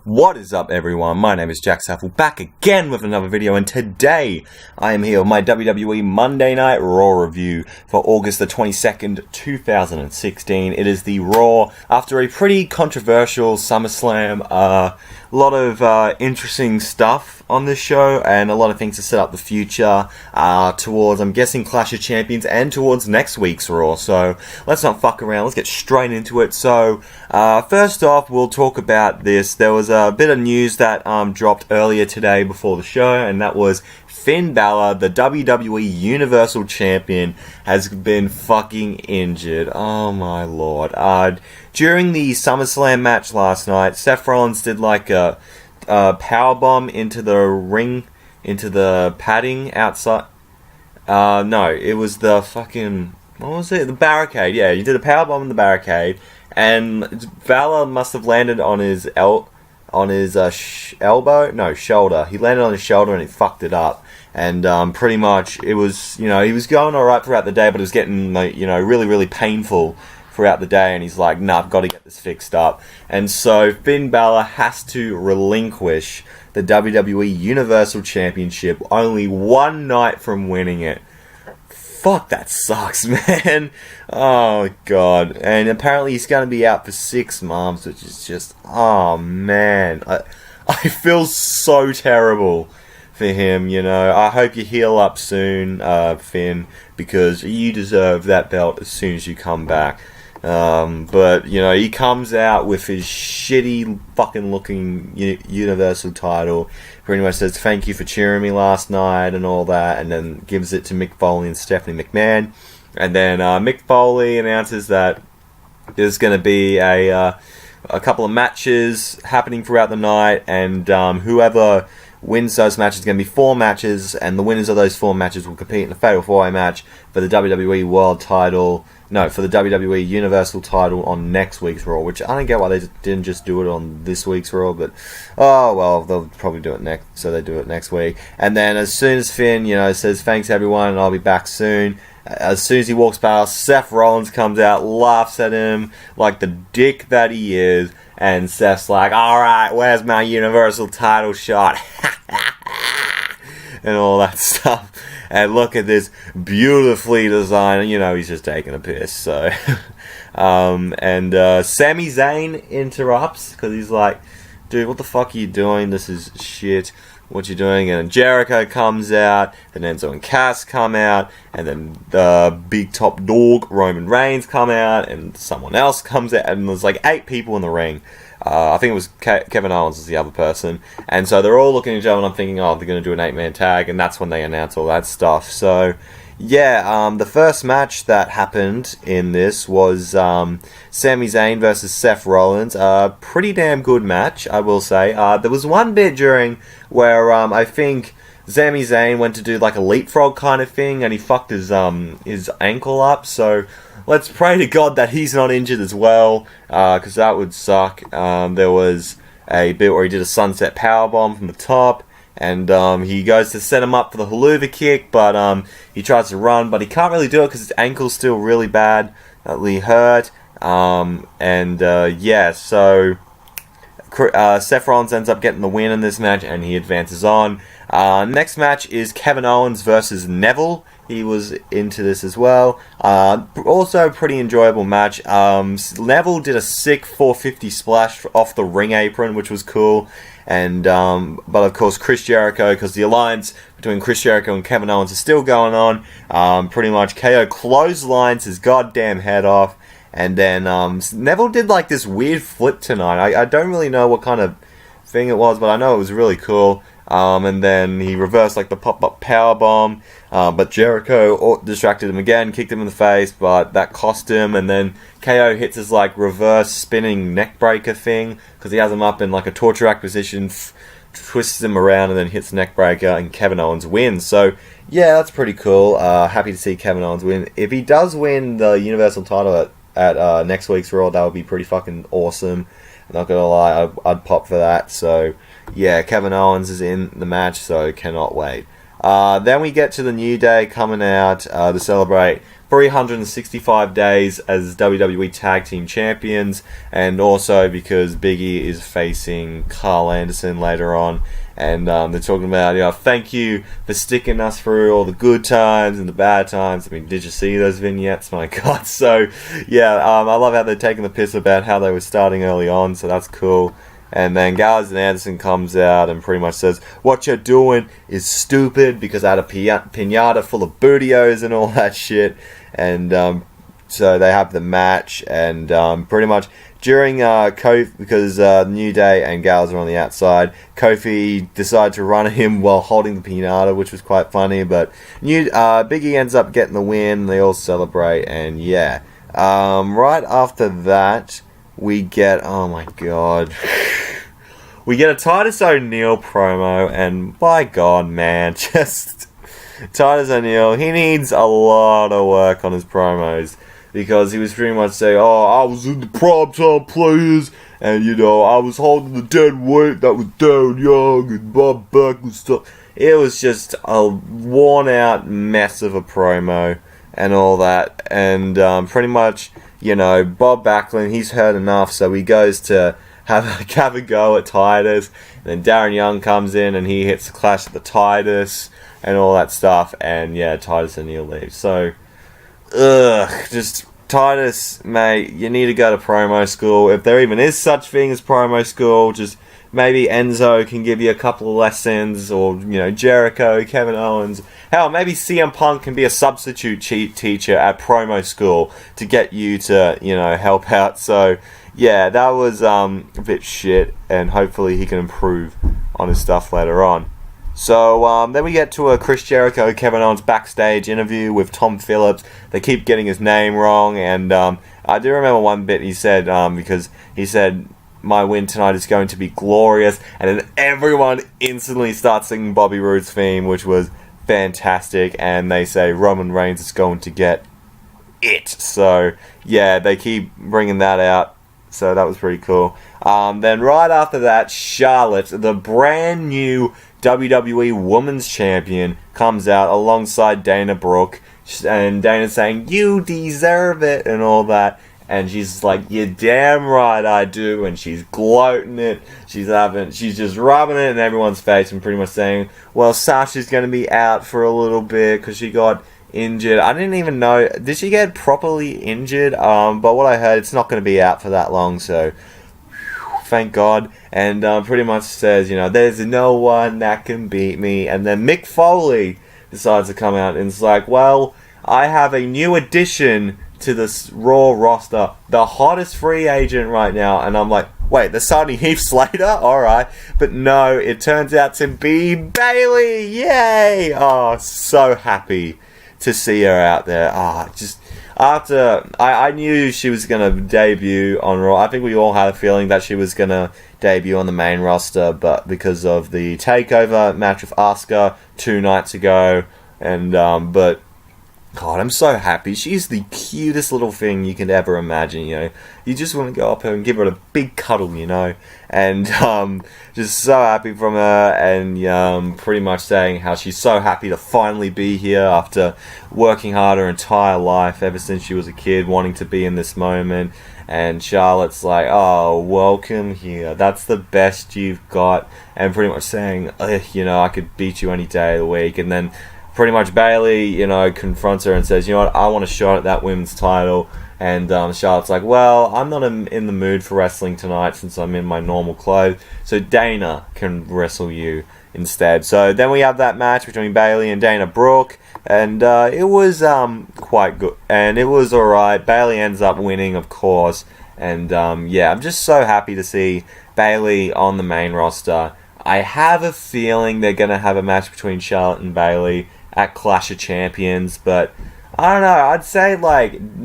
What is up, everyone? My name is Jack Saffel, back again with another video, and today I am here with my WWE Monday Night Raw review for August the 22nd, 2016. It is the Raw after a pretty controversial SummerSlam. A lot of interesting stuff on this show, and a lot of things to set up the future towards, I'm guessing, Clash of Champions and towards next week's Raw. So let's not fuck around, let's get straight into it. So first off, we'll talk about this. There was a bit of news that dropped earlier today before the show, and that was Finn Bálor, the WWE Universal Champion, has been fucking injured. Oh my lord. During the SummerSlam match last night, Seth Rollins did like a powerbomb into the ring, into the padding outside. No, it was the fucking, what was it? The barricade. Yeah, he did a powerbomb in the barricade, and Bálor must have landed on his elbow? No, shoulder. He landed on his shoulder and he fucked it up. And pretty much it was, he was going alright throughout the day, but it was getting, really, really painful throughout the day. And he's like, nah, I've got to get this fixed up. And so Finn Bálor has to relinquish the WWE Universal Championship only one night from winning it. Fuck, that sucks, man. Oh, God. And apparently he's going to be out for 6 months, which is just, oh, man. I feel so terrible for him, I hope you heal up soon, Finn, because you deserve that belt as soon as you come back. But, he comes out with his shitty fucking looking Universal title, pretty much says thank you for cheering me last night and all that, and then gives it to Mick Foley and Stephanie McMahon. And then Mick Foley announces that there's going to be a couple of matches happening throughout the night, and whoever wins those matches is going to be 4 matches, and the winners of those 4 matches will compete in a Fatal 4-Way match for the WWE World title. No, for the WWE Universal title on next week's Raw, which I don't get why they didn't just do it on this week's Raw, but oh well, they'll probably do it next, so they do it next week. And then as soon as Finn, says thanks everyone and I'll be back soon, as soon as he walks past, Seth Rollins comes out, laughs at him like the dick that he is, and Seth's like, alright, where's my Universal title shot? And all that stuff. And look at this beautifully designed, he's just taking a piss, so. And Sami Zayn interrupts, because he's like, dude, what the fuck are you doing? This is shit. What you doing? And Jericho comes out, then Enzo and Cass come out, and then the big top dog, Roman Reigns, come out, and someone else comes out, and there's like 8 people in the ring. I think it was Kevin Owens was the other person. And so they're all looking at each other, and I'm thinking, oh, they're going to do an 8-man tag, and that's when they announce all that stuff. So, yeah, the first match that happened in this was Sami Zayn versus Seth Rollins. Pretty damn good match, I will say. There was one bit during where I think Sami Zayn went to do like a leapfrog kind of thing, and he fucked his ankle up, so let's pray to God that he's not injured as well, because that would suck. There was a bit where he did a sunset powerbomb from the top, and he goes to set him up for the haluva kick, but he tries to run, but he can't really do it because his ankle's still really badly hurt. Yeah, so Seth Rollins ends up getting the win in this match, and he advances on. Next match is Kevin Owens versus Neville. He was into this as well. Also a pretty enjoyable match. Neville did a sick 450 splash off the ring apron, which was cool. And but of course Chris Jericho, because the alliance between Chris Jericho and Kevin Owens is still going on. Pretty much KO clotheslines his goddamn head off. And then Neville did like this weird flip tonight. I don't really know what kind of thing it was, but I know it was really cool. And then he reversed like the pop-up powerbomb, but Jericho distracted him again, kicked him in the face, but that cost him. And then KO hits his like reverse spinning neckbreaker thing, because he has him up in like a torture rack position, twists him around, and then hits neckbreaker, and Kevin Owens wins. So yeah, that's pretty cool. Happy to see Kevin Owens win. If he does win the Universal title at next week's Raw, that would be pretty fucking awesome. I'm not gonna lie, I'd pop for that. So yeah, Kevin Owens is in the match, so cannot wait. Then we get to the New Day coming out to celebrate 365 days as WWE Tag Team Champions, and also because Big E is facing Carl Anderson later on. And they're talking about, thank you for sticking us through all the good times and the bad times. I mean, did you see those vignettes? My God. So, I love how they're taking the piss about how they were starting early on, so that's cool. And then Gallows and Anderson comes out and pretty much says, what you're doing is stupid because I had a piñata full of bootios and all that shit. And so they have the match, and pretty much during Kofi, because New Day and Gallows are on the outside, Kofi decided to run at him while holding the piñata, which was quite funny. But Big E ends up getting the win. They all celebrate, and right after that, we get, oh my God, we get a Titus O'Neil promo, and by God, man, just Titus O'Neil, he needs a lot of work on his promos, because he was pretty much saying, I was in the primetime players, and I was holding the dead weight that was down young, and Bob Buck and stuff. It was just a worn out mess of a promo, and all that, and pretty much, Bob Backlund, he's heard enough, so he goes to have a go at Titus, and then Darren Young comes in, and he hits the Clash at the Titus, and all that stuff, and Titus O'Neil leaves. So, just Titus, mate, you need to go to promo school. If there even is such thing as promo school, just maybe Enzo can give you a couple of lessons, or, Jericho, Kevin Owens. Hell, maybe CM Punk can be a substitute teacher at promo school to get you to, help out. So, that was a bit shit, and hopefully he can improve on his stuff later on. So, then we get to a Chris Jericho, Kevin Owens backstage interview with Tom Phillips. They keep getting his name wrong, and I do remember one bit he said, because he said, my win tonight is going to be glorious, and then everyone instantly starts singing Bobby Roode's theme, which was fantastic, and they say Roman Reigns is going to get it. So, they keep bringing that out, so that was pretty cool. Then right after that, Charlotte, the brand new WWE Women's Champion, comes out alongside Dana Brooke, and Dana's saying, you deserve it, and all that. And she's like, you're damn right I do. And she's gloating it. She's just rubbing it in everyone's face and pretty much saying, well, Sasha's going to be out for a little bit because she got injured. I didn't even know. Did she get properly injured? But what I heard, it's not going to be out for that long. So, thank God. And pretty much says, there's no one that can beat me. And then Mick Foley decides to come out and it's like, well, I have a new addition to this Raw roster, the hottest free agent right now. And I'm like, wait, they're signing Heath Slater? Alright. But no, it turns out to be Bayley. Yay! Oh, so happy to see her out there. Just after I knew she was going to debut on Raw. I think we all had a feeling that she was going to debut on the main roster, but because of the takeover match with Asuka 2 nights ago, and but God, I'm so happy. She's the cutest little thing you can ever imagine, You just want to go up her and give her a big cuddle, And just so happy from her, and pretty much saying how she's so happy to finally be here after working hard her entire life, ever since she was a kid, wanting to be in this moment. And Charlotte's like, oh, welcome here. That's the best you've got. And pretty much saying, I could beat you any day of the week. And then pretty much Bayley, confronts her and says, you know what, I want a shot at that women's title. And Charlotte's like, well, I'm not in the mood for wrestling tonight since I'm in my normal clothes. So Dana can wrestle you instead. So then we have that match between Bayley and Dana Brooke. And it was quite good. And it was alright. Bayley ends up winning, of course. And I'm just so happy to see Bayley on the main roster. I have a feeling they're going to have a match between Charlotte and Bayley at Clash of Champions, but I don't know, I'd say,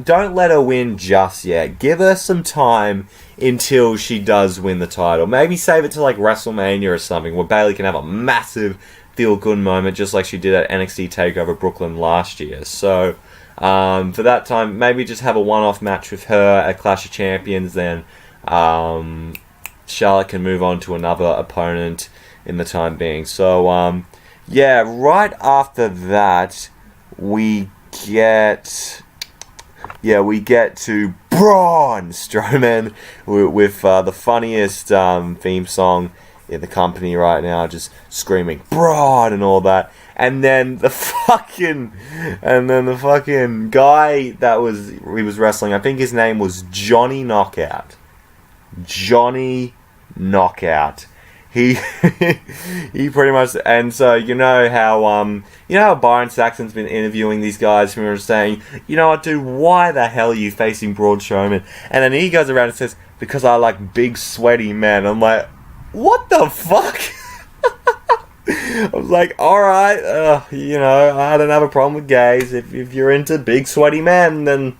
don't let her win just yet. Give her some time until she does win the title. Maybe save it to, WrestleMania or something, where Bayley can have a massive feel-good moment, just like she did at NXT TakeOver Brooklyn last year. So, for that time, maybe just have a one-off match with her at Clash of Champions, then Charlotte can move on to another opponent in the time being. So, right after that, we get we get to Braun Strowman with the funniest theme song in the company right now, just screaming Braun and all that. And then the fucking guy that he was wrestling, I think his name was Johnny Knockout. Johnny Knockout. He he pretty much, and so you know how Byron Saxton's been interviewing these guys who are saying, you know what, dude, why the hell are you facing Braun Strowman? And then he goes around and says, because I like big sweaty men. I'm like, what the fuck? I was like, alright, I don't have a problem with gays. If you're into big sweaty men, then,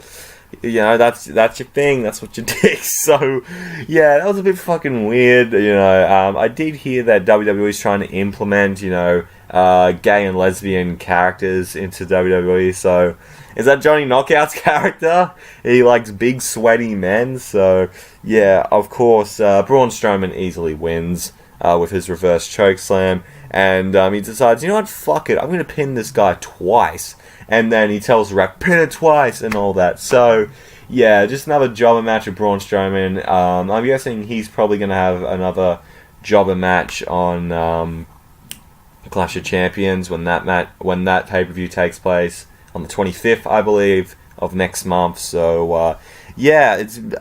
that's your thing, that's what you dig. So, yeah, that was a bit fucking weird, I did hear that WWE's trying to implement, gay and lesbian characters into WWE, so, is that Johnny Knockout's character? He likes big sweaty men, so, yeah, of course, Braun Strowman easily wins with his reverse chokeslam. And he decides, you know what, fuck it, I'm going to pin this guy twice. And then he tells the ref, pin it twice, and all that. So, yeah, just another jobber match with Braun Strowman. I'm guessing he's probably going to have another jobber match on Clash of Champions when that pay-per-view takes place on the 25th, I believe, of next month. So,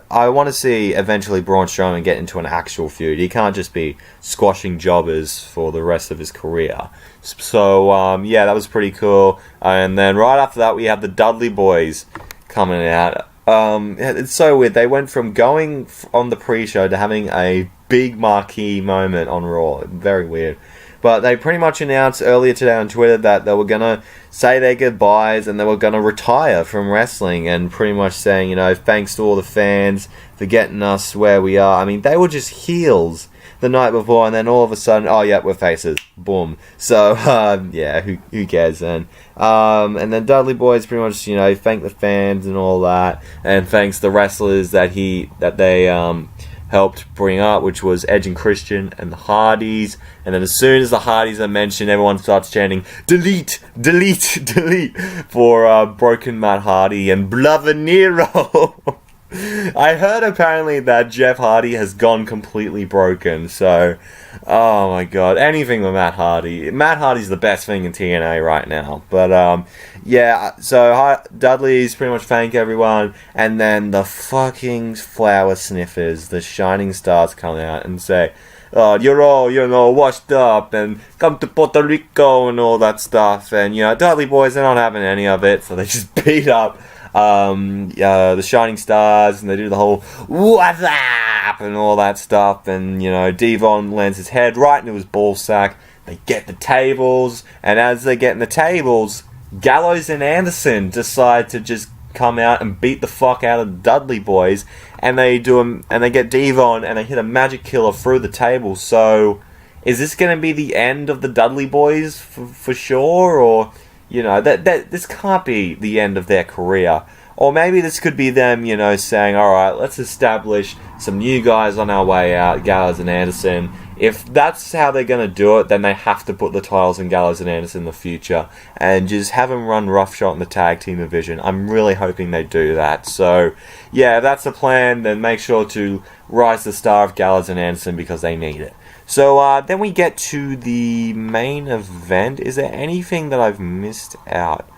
I want to see eventually Braun Strowman get into an actual feud. He can't just be squashing jobbers for the rest of his career. So, that was pretty cool. And then right after that, we have the Dudley Boyz coming out. It's so weird. They went from going on the pre-show to having a big marquee moment on Raw. Very weird. But they pretty much announced earlier today on Twitter that they were going to say their goodbyes and they were going to retire from wrestling, and pretty much saying, thanks to all the fans for getting us where we are. I mean, they were just heels the night before, and then all of a sudden, oh yeah, we're faces. Boom. So, who cares then? And then Dudley Boyz pretty much, thank the fans and all that, and thanks the wrestlers that they helped bring up, which was Edge and Christian and the Hardys. And then as soon as the Hardys are mentioned, everyone starts chanting, delete, delete, delete, for Broken Matt Hardy and Blubber Nero. I heard apparently that Jeff Hardy has gone completely broken, so, oh my god, anything with Matt Hardy. Matt Hardy's the best thing in TNA right now, but, so Dudley's pretty much thank everyone, and then the fucking flower sniffers, the shining stars come out and say, you're all, washed up, and come to Puerto Rico, and all that stuff, and, Dudley Boyz, they're not having any of it, so they just beat up the Shining Stars, and they do the whole what's up and all that stuff, and Devon lands his head right into his ball sack. They get the tables, and as they're getting the tables, Gallows and Anderson decide to just come out and beat the fuck out of the Dudley Boyz, and they get Devon and they hit a magic killer through the table. So is this going to be the end of the Dudley Boyz for sure, or that this can't be the end of their career? Or maybe this could be them, saying, alright, let's establish some new guys on our way out, Gallows and Anderson. If that's how they're going to do it, then they have to put the titles in Gallows and Anderson in the future, and just have them run roughshod in the tag team division. I'm really hoping they do that. So, yeah, if that's the plan, then make sure to rise the star of Gallows and Anderson, because they need it. So, then we get to the main event. Is there anything that I've missed out?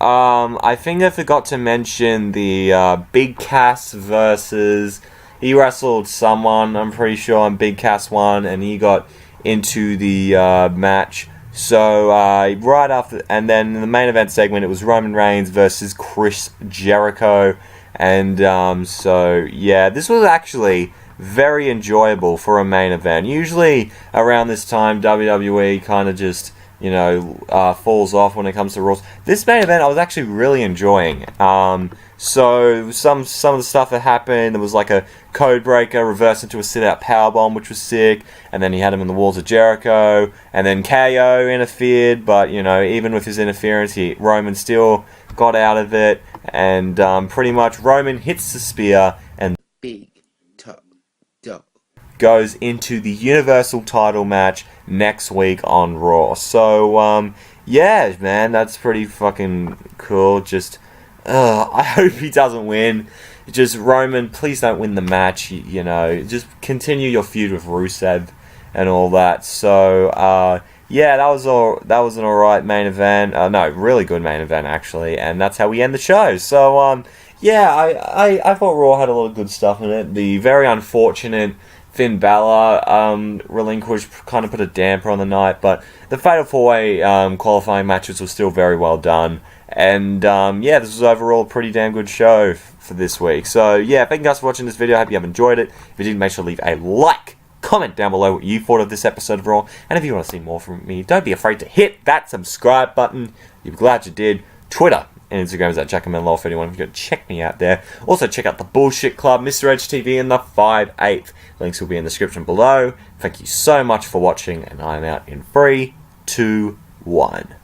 I think I forgot to mention the Big Cass versus... He wrestled someone, I'm pretty sure, on Big Cass 1, and he got into the match. So, right after... And then in the main event segment, it was Roman Reigns versus Chris Jericho. And, this was actually very enjoyable for a main event. Usually, around this time, WWE kind of just... falls off when it comes to Raws. This main event I was actually really enjoying. So some of the stuff that happened, there was like a code breaker reversed into a sit-out powerbomb, which was sick, and then he had him in the walls of Jericho, and then KO interfered, but even with his interference, Roman still got out of it, and pretty much Roman hits the spear and big top dog goes into the Universal title match next week on Raw. So, man, that's pretty fucking cool. Just, I hope he doesn't win. Just Roman, please don't win the match. You know, just continue your feud with Rusev and all that. So yeah, that was an alright main event. No, really good main event actually, and that's how we end the show. So yeah, I thought Raw had a lot of good stuff in it. The very unfortunate Finn Bálor relinquish kind of put a damper on the night, but the Fatal 4-Way qualifying matches were still very well done. And yeah, this was overall a pretty damn good show for this week. So yeah, thank you guys for watching this video. I hope you have enjoyed it. If you did, make sure to leave a like, comment down below what you thought of this episode of Raw. And if you want to see more from me, don't be afraid to hit that subscribe button. You'll be glad you did. Twitter and Instagram is at JackandManLaw if anyone. If you go check me out there. Also check out the Bullshit Club, Mr. Edge TV, and the 5/8. Links will be in the description below. Thank you so much for watching, and I'm out in 3, 2, 1.